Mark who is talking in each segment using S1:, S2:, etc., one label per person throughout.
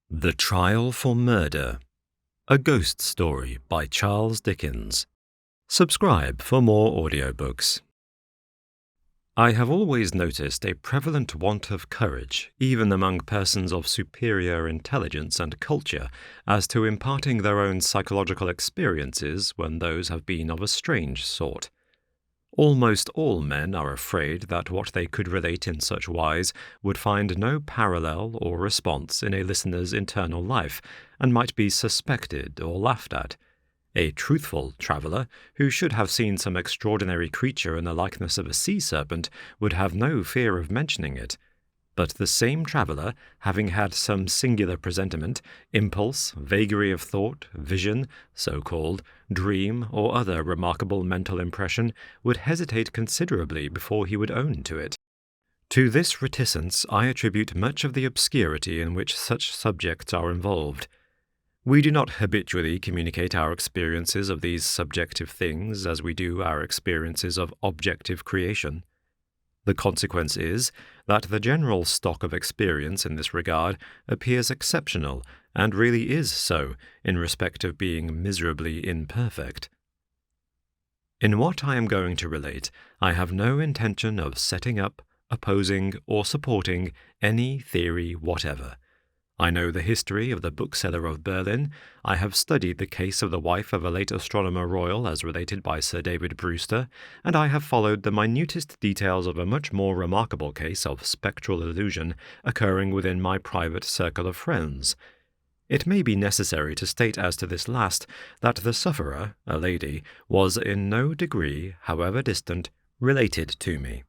S1: The Trial for Murder, a Ghost Story by Charles Dickens. Subscribe for more audiobooks. I have always noticed a prevalent want of courage, even among persons of superior intelligence and culture, as to imparting their own psychological experiences when those have been of a strange sort. Almost all men are afraid that what they could relate in such wise would find no parallel or response in a listener's internal life, and might be suspected or laughed at. A truthful traveller, who should have seen some extraordinary creature in the likeness of a sea-serpent, would have no fear of mentioning it. But the same traveller, having had some singular presentiment, impulse, vagary of thought, vision, so-called, dream, or other remarkable mental impression, would hesitate considerably before he would own to it. To this reticence I attribute much of the obscurity in which such subjects are involved. We do not habitually communicate our experiences of these subjective things as we do our experiences of objective creation. The consequence is that the general stock of experience in this regard appears exceptional, and really is so, in respect of being miserably imperfect. In what I am going to relate, I have no intention of setting up, opposing, or supporting any theory whatever. I know the history of the bookseller of Berlin. I have studied the case of the wife of a late Astronomer Royal as related by Sir David Brewster, and I have followed the minutest details of a much more remarkable case of spectral illusion occurring within my private circle of friends. It may be necessary to state as to this last that the sufferer, a lady, was in no degree, however distant, related to me.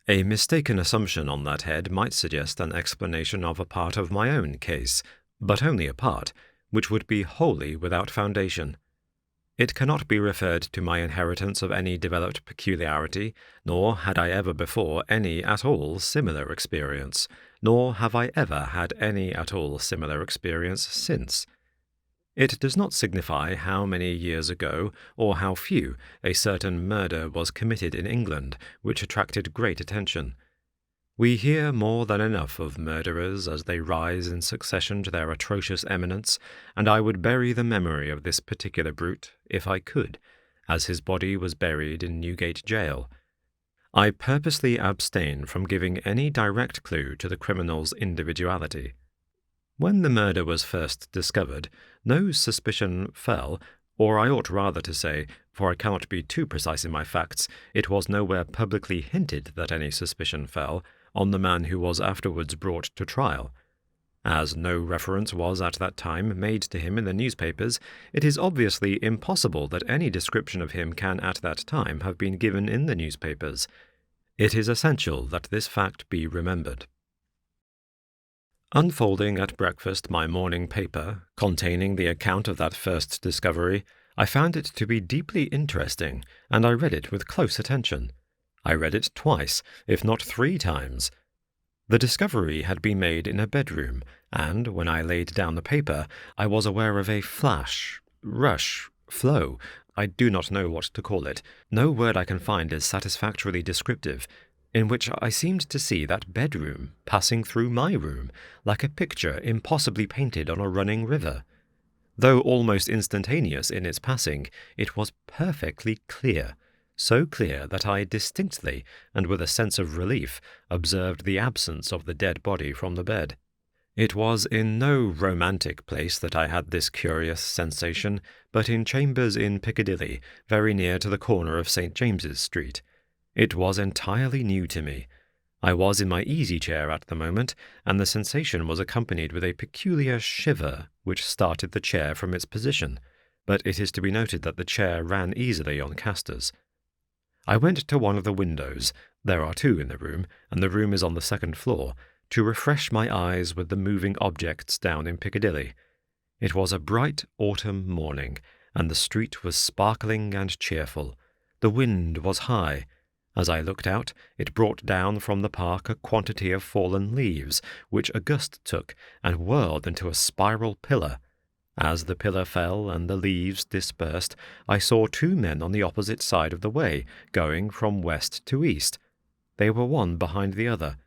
S1: A mistaken assumption on that head might suggest an explanation of a part of my own case, but only a part, which would be wholly without foundation. It cannot be referred to my inheritance of any developed peculiarity, nor had I ever before any at all similar experience, nor have I ever had any at all similar experience since. It does not signify how many years ago, or how few, a certain murder was committed in England, which attracted great attention. We hear more than enough of murderers as they rise in succession to their atrocious eminence, and I would bury the memory of this particular brute, if I could, as his body was buried in Newgate Jail. I purposely abstain from giving any direct clue to the criminal's individuality. When the murder was first discovered, no suspicion fell, or I ought rather to say, for I cannot be too precise in my facts, it was nowhere publicly hinted that any suspicion fell, on the man who was afterwards brought to trial. As no reference was at that time made to him in the newspapers, it is obviously impossible that any description of him can at that time have been given in the newspapers. It is essential that this fact be remembered. Unfolding at breakfast my morning paper, containing the account of that first discovery, I found it to be deeply interesting, and I read it with close attention. I read it twice, if not 3 times. The discovery had been made in a bedroom, and when I laid down the paper, I was aware of a flash, rush, flow, I do not know what to call it, no word I can find is satisfactorily descriptive, in which I seemed to see that bedroom passing through my room, like a picture impossibly painted on a running river. Though almost instantaneous in its passing, it was perfectly clear, so clear that I distinctly, and with a sense of relief, observed the absence of the dead body from the bed. It was in no romantic place that I had this curious sensation, but in chambers in Piccadilly, very near to the corner of St. James's Street. It was entirely new to me. I was in my easy-chair at the moment, and the sensation was accompanied with a peculiar shiver which started the chair from its position, but it is to be noted that the chair ran easily on casters. I went to one of the windows, there are 2 in the room, and the room is on the 2nd floor, to refresh my eyes with the moving objects down in Piccadilly. It was a bright autumn morning, and the street was sparkling and cheerful. The wind was high. As I looked out, it brought down from the park a quantity of fallen leaves, which a gust took and whirled into a spiral pillar. As the pillar fell and the leaves dispersed, I saw 2 men on the opposite side of the way, going from west to east. They were one behind the other.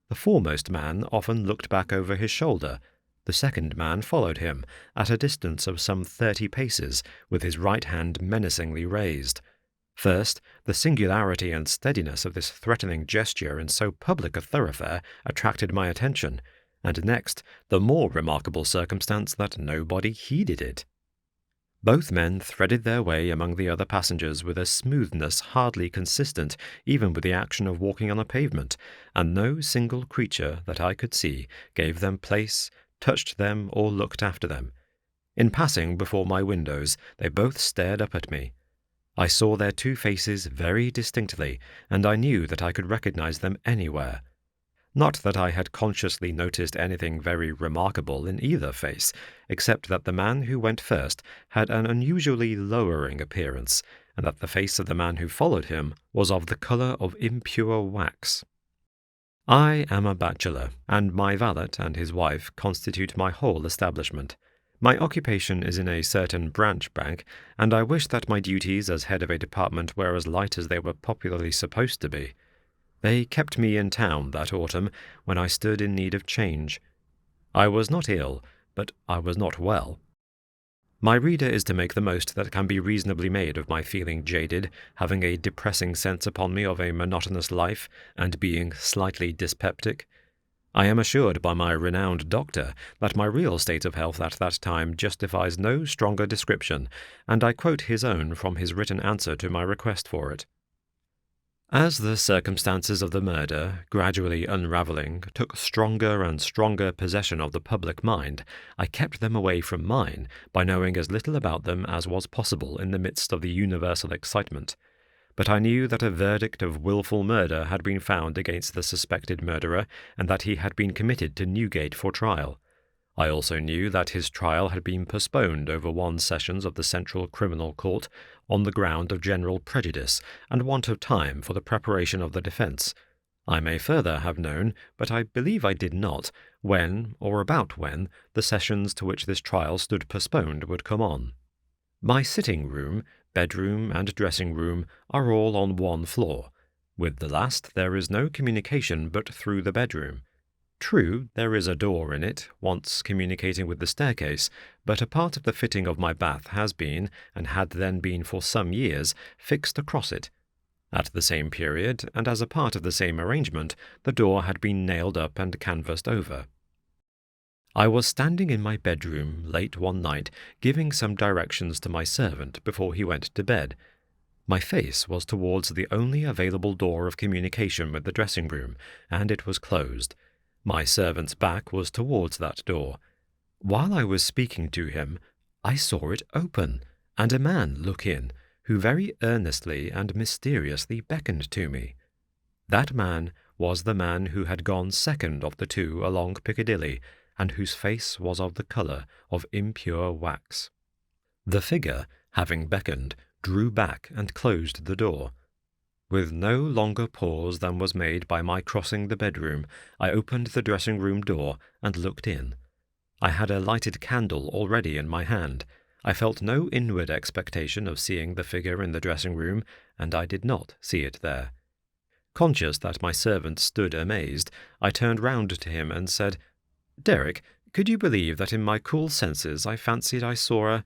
S1: The foremost man often looked back over his shoulder. The second man followed him, at a distance of some 30 paces, with his right hand menacingly raised. First, the singularity and steadiness of this threatening gesture in so public a thoroughfare attracted my attention, and next, the more remarkable circumstance that nobody heeded it. Both men threaded their way among the other passengers with a smoothness hardly consistent even with the action of walking on a pavement, and no single creature that I could see gave them place, touched them, or looked after them. In passing before my windows, they both stared up at me. I saw their two faces very distinctly, and I knew that I could recognize them anywhere. Not that I had consciously noticed anything very remarkable in either face, except that the man who went first had an unusually lowering appearance, and that the face of the man who followed him was of the colour of impure wax. I am a bachelor, and my valet and his wife constitute my whole establishment. My occupation is in a certain branch bank, and I wish that my duties as head of a department were as light as they were popularly supposed to be. They kept me in town that autumn when I stood in need of change. I was not ill, but I was not well. My reader is to make the most that can be reasonably made of my feeling jaded, having a depressing sense upon me of a monotonous life, and being slightly dyspeptic. I am assured by my renowned doctor that my real state of health at that time justifies no stronger description, and I quote his own from his written answer to my request for it. As the circumstances of the murder, gradually unravelling, took stronger and stronger possession of the public mind, I kept them away from mine by knowing as little about them as was possible in the midst of the universal excitement. But I knew that a verdict of wilful murder had been found against the suspected murderer, and that he had been committed to Newgate for trial. I also knew that his trial had been postponed over 1 sessions of the Central Criminal Court on the ground of general prejudice and want of time for the preparation of the defence. I may further have known, but I believe I did not, when, or about when, the sessions to which this trial stood postponed would come on. My sitting-room, bedroom, and dressing-room are all on one floor. With the last there is no communication but through the bedroom. True, there is a door in it, once communicating with the staircase, but a part of the fitting of my bath has been, and had then been for some years, fixed across it. At the same period, and as a part of the same arrangement, the door had been nailed up and canvassed over. I was standing in my bedroom late one night, giving some directions to my servant before he went to bed. My face was towards the only available door of communication with the dressing-room, and it was closed. My servant's back was towards that door. While I was speaking to him, I saw it open, and a man look in, who very earnestly and mysteriously beckoned to me. That man was the man who had gone second of the two along Piccadilly, and whose face was of the colour of impure wax. The figure, having beckoned, drew back and closed the door. With no longer pause than was made by my crossing the bedroom, I opened the dressing-room door and looked in. I had a lighted candle already in my hand. I felt no inward expectation of seeing the figure in the dressing-room, and I did not see it there. Conscious that my servant stood amazed, I turned round to him and said, "Derek, could you believe that in my cool senses I fancied I saw a—"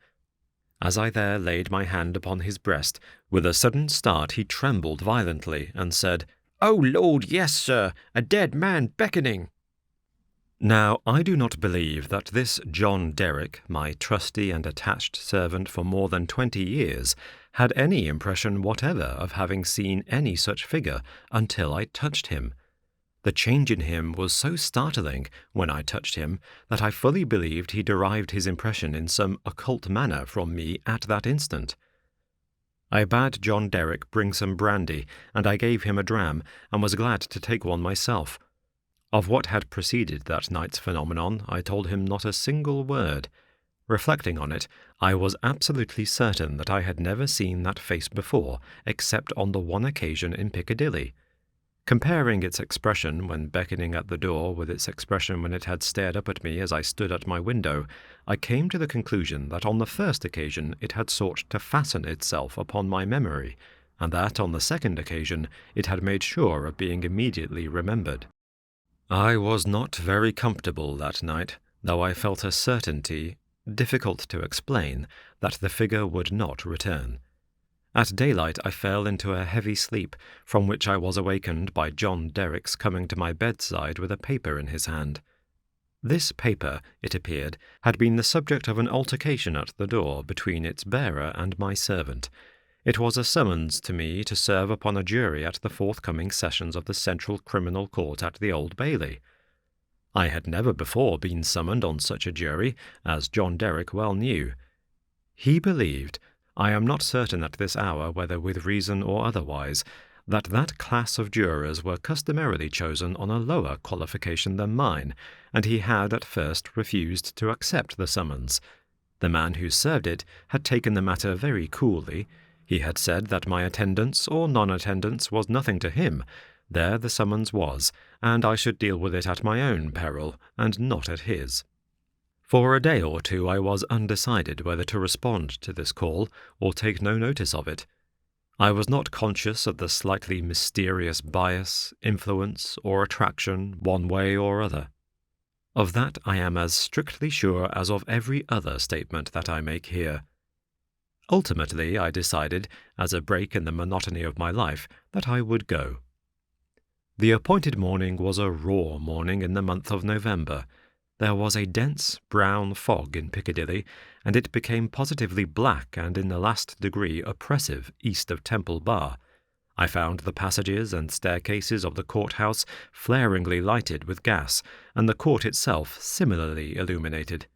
S1: As I there laid my hand upon his breast, with a sudden start he trembled violently, and said, "Oh, Lord, yes, sir, a dead man beckoning." Now, I do not believe that this John Derrick, my trusty and attached servant for more than 20 years, had any impression whatever of having seen any such figure until I touched him. The change in him was so startling when I touched him that I fully believed he derived his impression in some occult manner from me at that instant. I bade John Derrick bring some brandy, and I gave him a dram, and was glad to take one myself. Of what had preceded that night's phenomenon I told him not a single word. Reflecting on it, I was absolutely certain that I had never seen that face before, except on the one occasion in Piccadilly. Comparing its expression when beckoning at the door with its expression when it had stared up at me as I stood at my window, I came to the conclusion that on the first occasion it had sought to fasten itself upon my memory, and that on the second occasion it had made sure of being immediately remembered. I was not very comfortable that night. though I felt a certainty, difficult to explain, that the figure would not return. At daylight I fell into a heavy sleep, from which I was awakened by John Derrick's coming to my bedside with a paper in his hand. This paper, it appeared, had been the subject of an altercation at the door between its bearer and my servant. It was a summons to me to serve upon a jury at the forthcoming sessions of the Central Criminal Court at the Old Bailey. I had never before been summoned on such a jury, as John Derrick well knew. He believed, I am not certain at this hour whether with reason or otherwise, that class of jurors were customarily chosen on a lower qualification than mine, and he had at first refused to accept the summons. The man who served it had taken the matter very coolly. He had said that my attendance or non-attendance was nothing to him. There the summons was, and I should deal with it at my own peril, and not at his. For a day or two I was undecided whether to respond to this call or take no notice of it. I was not conscious of the slightly mysterious bias, influence, or attraction one way or other. Of that I am as strictly sure as of every other statement that I make here. Ultimately I decided, as a break in the monotony of my life, that I would go. The appointed morning was a raw morning in the month of November. There was a dense brown fog in Piccadilly, and it became positively black and in the last degree oppressive east of Temple Bar. I found the passages and staircases of the courthouse flaringly lighted with gas, and the court itself similarly illuminated.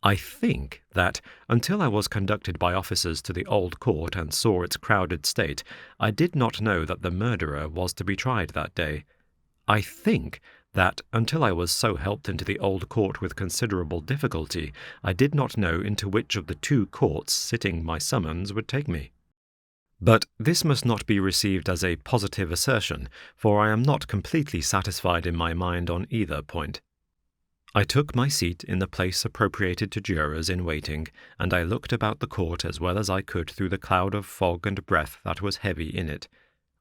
S1: I think that, until I was conducted by officers to the Old Court and saw its crowded state, I did not know that the murderer was to be tried that day. I think that, until I was so helped into the Old Court with considerable difficulty, I did not know into which of the two courts sitting my summons would take me. But this must not be received as a positive assertion, for I am not completely satisfied in my mind on either point. I took my seat in the place appropriated to jurors in waiting, and I looked about the court as well as I could through the cloud of fog and breath that was heavy in it.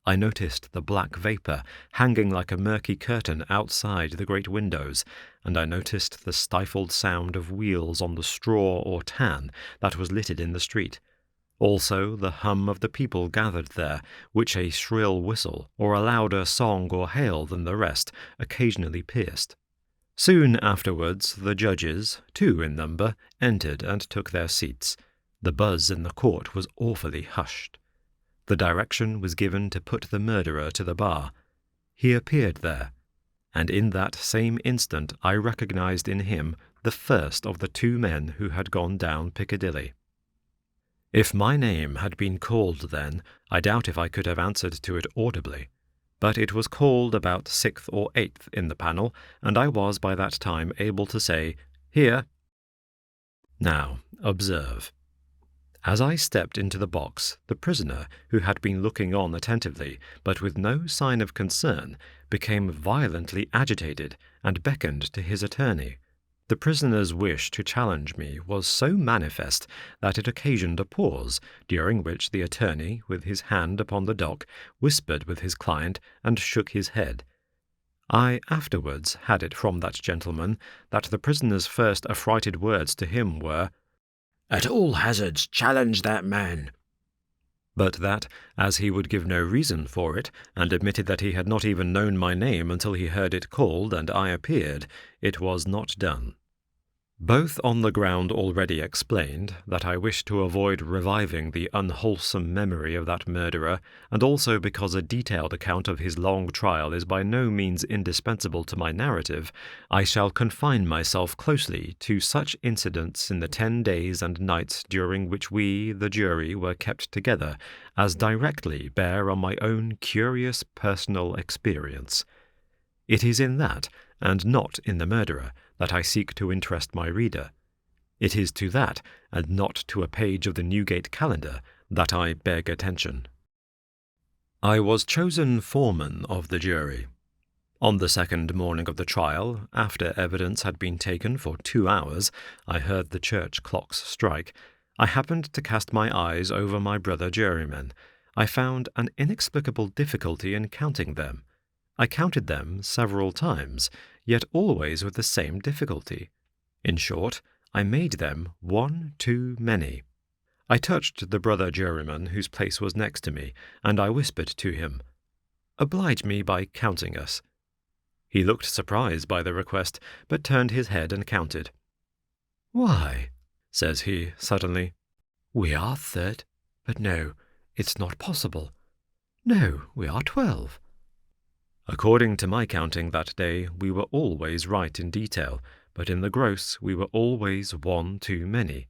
S1: I noticed the black vapour hanging like a murky curtain outside the great windows, and I noticed the stifled sound of wheels on the straw or tan that was littered in the street. Also the hum of the people gathered there, which a shrill whistle, or a louder song or hail than the rest, occasionally pierced. Soon afterwards the judges, 2 in number, entered and took their seats. The buzz in the court was awfully hushed. The direction was given to put the murderer to the bar. He appeared there, and in that same instant I recognized in him the first of the 2 men who had gone down Piccadilly. If my name had been called then, I doubt if I could have answered to it audibly. But it was called about 6th or 8th in the panel, and I was by that time able to say, "Here." Now, observe. As I stepped into the box, the prisoner, who had been looking on attentively, but with no sign of concern, became violently agitated and beckoned to his attorney. The prisoner's wish to challenge me was so manifest that it occasioned a pause, during which the attorney, with his hand upon the dock, whispered with his client and shook his head. I afterwards had it from that gentleman that the prisoner's first affrighted words to him were, "At all hazards, challenge that man," but that, as he would give no reason for it, and admitted that he had not even known my name until he heard it called and I appeared, it was not done. Both on the ground already explained, that I wish to avoid reviving the unwholesome memory of that murderer, and also because a detailed account of his long trial is by no means indispensable to my narrative, I shall confine myself closely to such incidents in the 10 days and nights during which we, the jury, were kept together, as directly bear on my own curious personal experience. It is in that, and not in the murderer, that I seek to interest my reader. It is to that, and not to a page of the Newgate calendar, that I beg attention. I was chosen foreman of the jury. On the second morning of the trial, after evidence had been taken for 2 hours, I heard the church clocks strike. I happened to cast my eyes over my brother jurymen. I found an inexplicable difficulty in counting them. I counted them several times, yet always with the same difficulty. In short, I made them one too many. I touched the brother juryman whose place was next to me, and I whispered to him, "Oblige me by counting us." He looked surprised by the request, but turned his head and counted. "Why," says he suddenly, "we are but no, it's not possible. No, we are 12. According to my counting that day, we were always right in detail, but in the gross we were always one too many.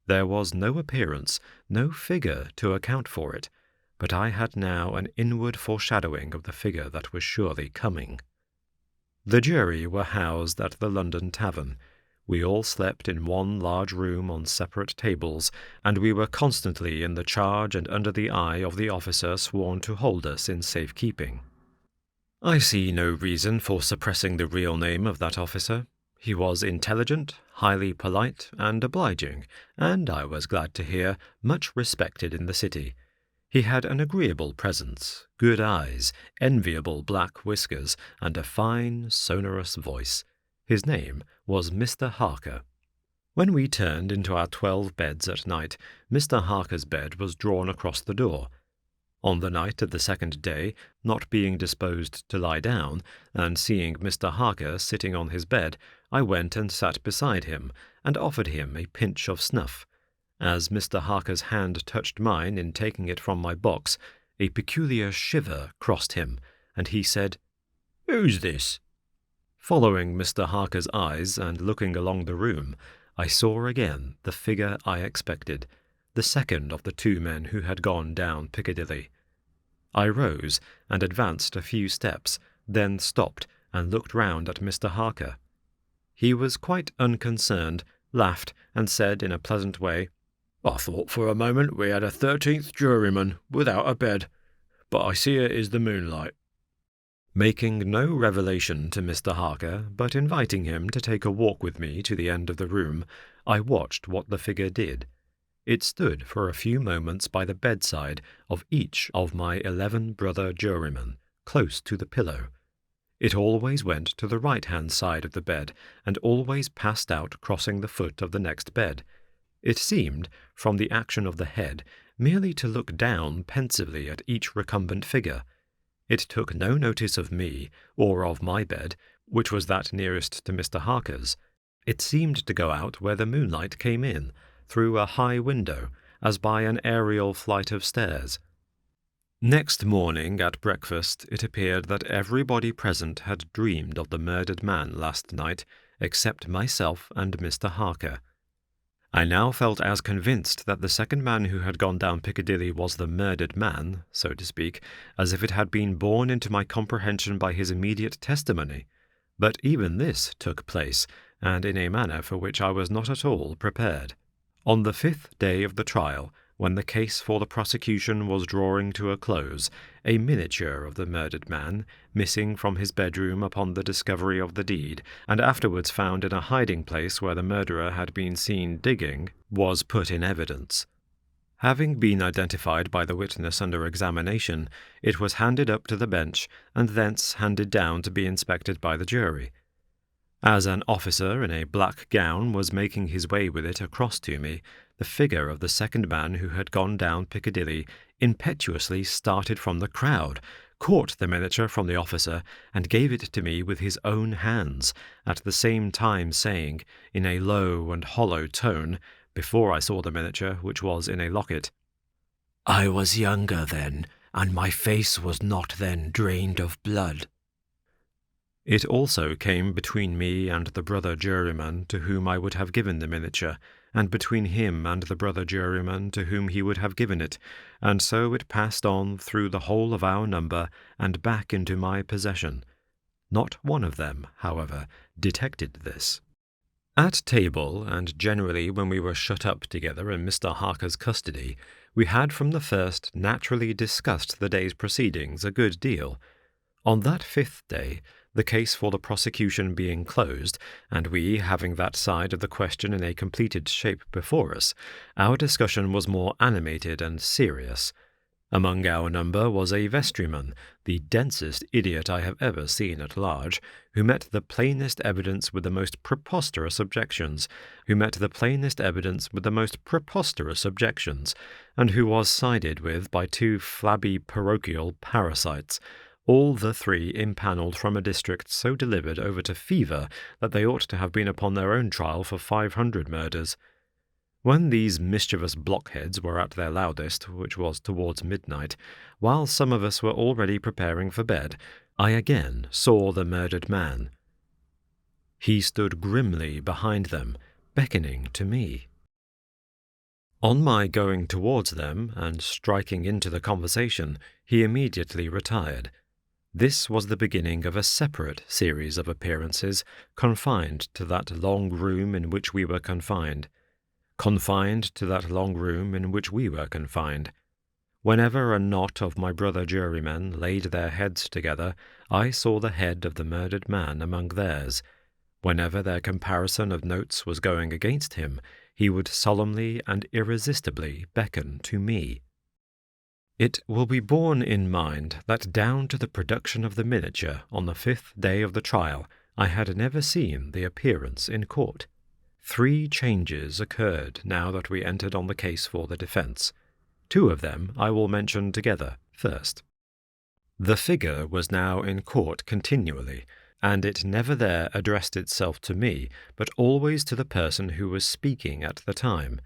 S1: There was no appearance, no figure to account for it, but I had now an inward foreshadowing of the figure that was surely coming. The jury were housed at the London Tavern. We all slept in one large room on separate tables, and we were constantly in the charge and under the eye of the officer sworn to hold us in safe keeping. I see no reason for suppressing the real name of that officer. He was intelligent, highly polite, and obliging, and, I was glad to hear, much respected in the city. He had an agreeable presence, good eyes, enviable black whiskers, and a fine, sonorous voice. His name was Mr. Harker. When we turned into our 12 beds at night, Mr. Harker's bed was drawn across the door. On the night of the second day, not being disposed to lie down, and seeing Mr. Harker sitting on his bed, I went and sat beside him, and offered him a pinch of snuff. As Mr. Harker's hand touched mine in taking it from my box, a peculiar shiver crossed him, and he said, "Who's this?" Following Mr. Harker's eyes and looking along the room, I saw again the figure I expected, the second of the two men who had gone down Piccadilly. I rose and advanced a few steps, then stopped and looked round at Mr. Harker. He was quite unconcerned, laughed, and said in a pleasant way, "I thought for a moment we had a 13th juryman without a bed, but I see it is the moonlight." Making no revelation to Mr. Harker, but inviting him to take a walk with me to the end of the room, I watched what the figure did. It stood for a few moments by the bedside of each of my 11 brother jurymen, close to the pillow. It always went to the right-hand side of the bed, and always passed out crossing the foot of the next bed. It seemed, from the action of the head, merely to look down pensively at each recumbent figure. It took no notice of me, or of my bed, which was that nearest to Mr. Harker's. It seemed to go out where the moonlight came in, through a high window, as by an aerial flight of stairs. Next morning at breakfast it appeared that everybody present had dreamed of the murdered man last night, except myself and Mr. Harker. I now felt as convinced that the second man who had gone down Piccadilly was the murdered man, so to speak, as if it had been borne into my comprehension by his immediate testimony. But even this took place, and in a manner for which I was not at all prepared. On the 5th day of the trial, when the case for the prosecution was drawing to a close, a miniature of the murdered man, missing from his bedroom upon the discovery of the deed, and afterwards found in a hiding-place where the murderer had been seen digging, was put in evidence. Having been identified by the witness under examination, it was handed up to the bench, and thence handed down to be inspected by the jury. As an officer in a black gown was making his way with it across to me, the figure of the second man who had gone down Piccadilly impetuously started from the crowd, caught the miniature from the officer, and gave it to me with his own hands, at the same time saying, in a low and hollow tone, before I saw the miniature, which was in a locket, "I was younger then, and my face was not then drained of blood." It also came between me and the brother juryman to whom I would have given the miniature, and between him and the brother juryman to whom he would have given it, and so it passed on through the whole of our number and back into my possession. Not one of them, however, detected this. At table, and generally when we were shut up together in Mr. Harker's custody, we had from the first naturally discussed the day's proceedings a good deal. On that 5th day, the case for the prosecution being closed, and we having that side of the question in a completed shape before us, our discussion was more animated and serious. Among our number was a vestryman, the densest idiot I have ever seen at large, who met the plainest evidence with the most preposterous objections, and who was sided with by two flabby parochial parasites, all the three impanelled from a district so delivered over to fever that they ought to have been upon their own trial for 500 murders. When these mischievous blockheads were at their loudest, which was towards midnight, while some of us were already preparing for bed, I again saw the murdered man. He stood grimly behind them, beckoning to me. On my going towards them and striking into the conversation, he immediately retired. This was the beginning of a separate series of appearances, confined to that long room in which we were confined. Whenever a knot of my brother jurymen laid their heads together, I saw the head of the murdered man among theirs. Whenever their comparison of notes was going against him, he would solemnly and irresistibly beckon to me. It will be borne in mind that down to the production of the miniature on the 5th day of the trial, I had never seen the appearance in court. 3 changes occurred now that we entered on the case for the defence. 2 of them I will mention together first. The figure was now in court continually, and it never there addressed itself to me, but always to the person who was speaking at the time.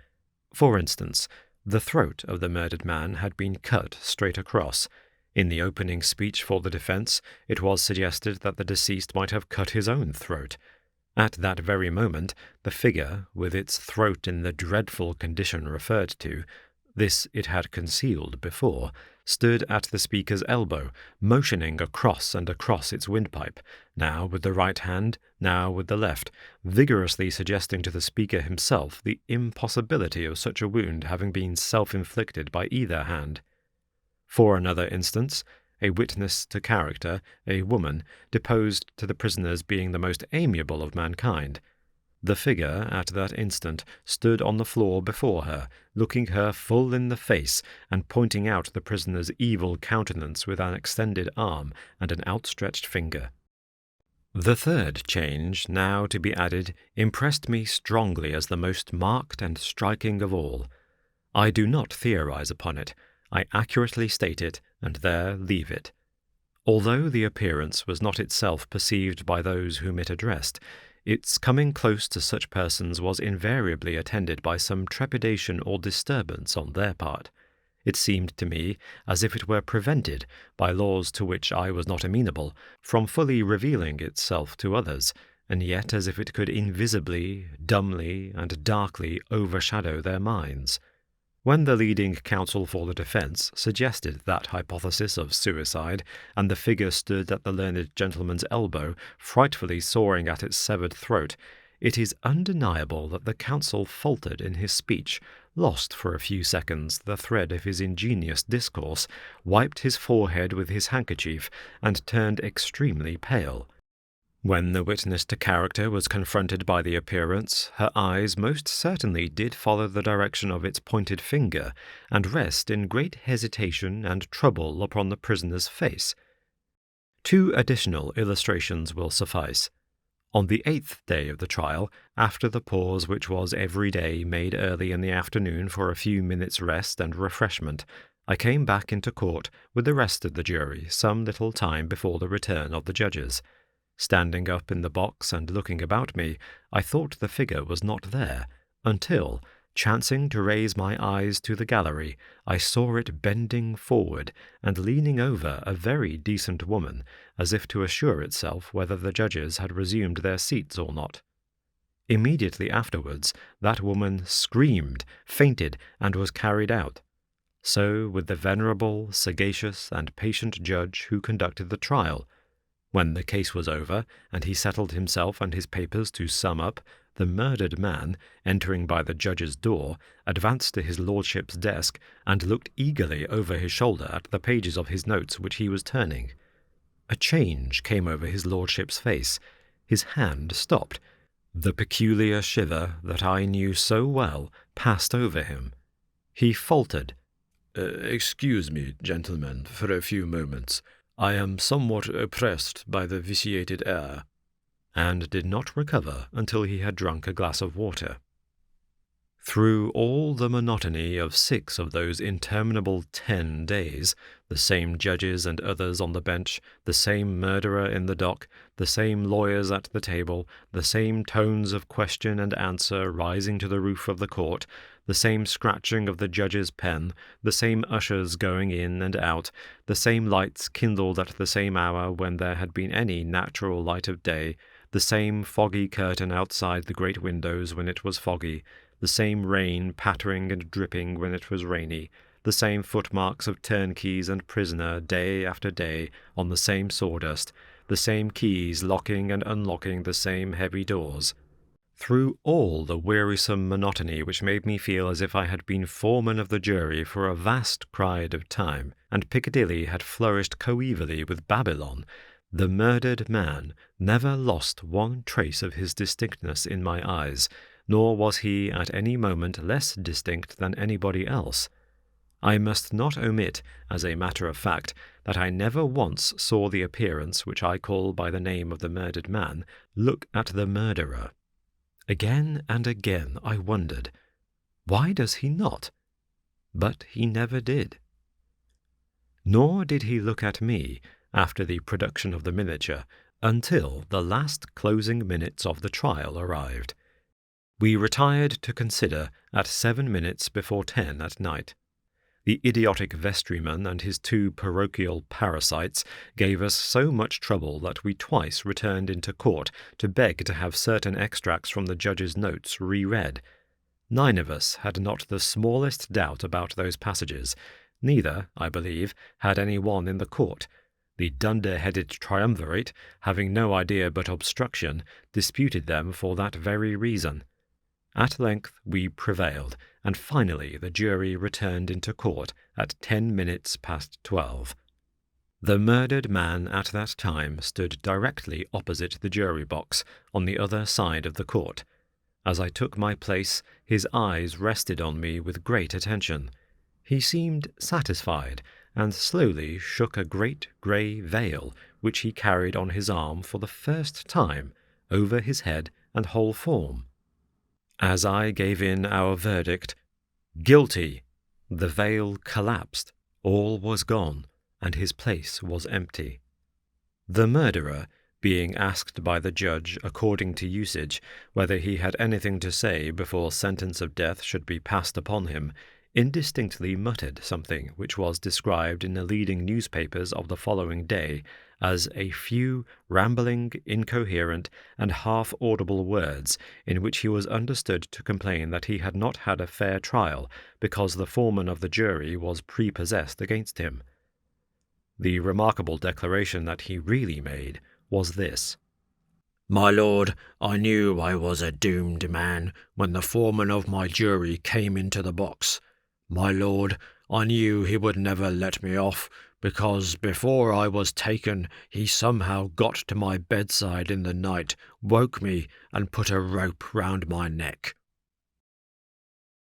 S1: For instance, the throat of the murdered man had been cut straight across. In the opening speech for the defence, it was suggested that the deceased might have cut his own throat. At that very moment, the figure, with its throat in the dreadful condition referred to, this it had concealed before, stood at the speaker's elbow, motioning across and across its windpipe, now with the right hand, now with the left, vigorously suggesting to the speaker himself the impossibility of such a wound having been self-inflicted by either hand. For another instance, a witness to character, a woman, deposed to the prisoner's being the most amiable of mankind. The figure, at that instant, stood on the floor before her, looking her full in the face, and pointing out the prisoner's evil countenance with an extended arm and an outstretched finger. The third change, now to be added, impressed me strongly as the most marked and striking of all. I do not theorize upon it. I accurately state it, and there leave it. Although the appearance was not itself perceived by those whom it addressed, its coming close to such persons was invariably attended by some trepidation or disturbance on their part. It seemed to me as if it were prevented, by laws to which I was not amenable, from fully revealing itself to others, and yet as if it could invisibly, dumbly, and darkly overshadow their minds. When the leading counsel for the defence suggested that hypothesis of suicide, and the figure stood at the learned gentleman's elbow, frightfully sawing at its severed throat, it is undeniable that the counsel faltered in his speech, lost for a few seconds the thread of his ingenious discourse, wiped his forehead with his handkerchief, and turned extremely pale. When the witness to character was confronted by the appearance, her eyes most certainly did follow the direction of its pointed finger, and rest in great hesitation and trouble upon the prisoner's face. 2 additional illustrations will suffice. On the 8th day of the trial, after the pause which was every day made early in the afternoon for a few minutes' rest and refreshment, I came back into court with the rest of the jury some little time before the return of the judges. Standing up in the box and looking about me, I thought the figure was not there, until, chancing to raise my eyes to the gallery, I saw it bending forward and leaning over a very decent woman, as if to assure itself whether the judges had resumed their seats or not. Immediately afterwards, that woman screamed, fainted, and was carried out. So with the venerable, sagacious, and patient judge who conducted the trial. When the case was over, and he settled himself and his papers to sum up, the murdered man, entering by the judge's door, advanced to his lordship's desk, and looked eagerly over his shoulder at the pages of his notes which he was turning. A change came over his lordship's face. His hand stopped. The peculiar shiver that I knew so well passed over him. He faltered. Excuse me, gentlemen, for a few moments. I am somewhat oppressed by the vitiated air," and did not recover until he had drunk a glass of water. Through all the monotony of 6 of those interminable 10 days, the same judges and others on the bench, the same murderer in the dock, the same lawyers at the table, the same tones of question and answer rising to the roof of the court, the same scratching of the judge's pen, the same ushers going in and out, the same lights kindled at the same hour when there had been any natural light of day, the same foggy curtain outside the great windows when it was foggy, the same rain pattering and dripping when it was rainy, the same footmarks of turnkeys and prisoner day after day on the same sawdust, the same keys locking and unlocking the same heavy doors. Through all the wearisome monotony which made me feel as if I had been foreman of the jury for a vast cride of time, and Piccadilly had flourished coevally with Babylon, the murdered man never lost one trace of his distinctness in my eyes, nor was he at any moment less distinct than anybody else. I must not omit, as a matter of fact, that I never once saw the appearance which I call by the name of the murdered man look at the murderer. Again and again I wondered, why does he not? But he never did. Nor did he look at me after the production of the miniature until the last closing minutes of the trial arrived. We retired to consider at 7 minutes before 10 at night. The idiotic vestryman and his 2 parochial parasites gave us so much trouble that we twice returned into court to beg to have certain extracts from the judge's notes reread. 9 of us had not the smallest doubt about those passages. Neither, I believe, had any one in the court. The dunder-headed triumvirate, having no idea but obstruction, disputed them for that very reason. At length we prevailed, and finally the jury returned into court at 10 minutes past 12. The murdered man at that time stood directly opposite the jury box, on the other side of the court. As I took my place, his eyes rested on me with great attention. He seemed satisfied, and slowly shook a great grey veil, which he carried on his arm for the first time, over his head and whole form. As I gave in our verdict, "Guilty," the veil collapsed, all was gone, and his place was empty. The murderer, being asked by the judge, according to usage, whether he had anything to say before sentence of death should be passed upon him, indistinctly muttered something which was described in the leading newspapers of the following day as a few rambling, incoherent, and half-audible words in which he was understood to complain that he had not had a fair trial because the foreman of the jury was prepossessed against him. The remarkable declaration that he really made was this: "My lord, I knew I was a doomed man when the foreman of my jury came into the box. My lord, I knew he would never let me off, because before I was taken he somehow got to my bedside in the night, woke me, and put a rope round my neck."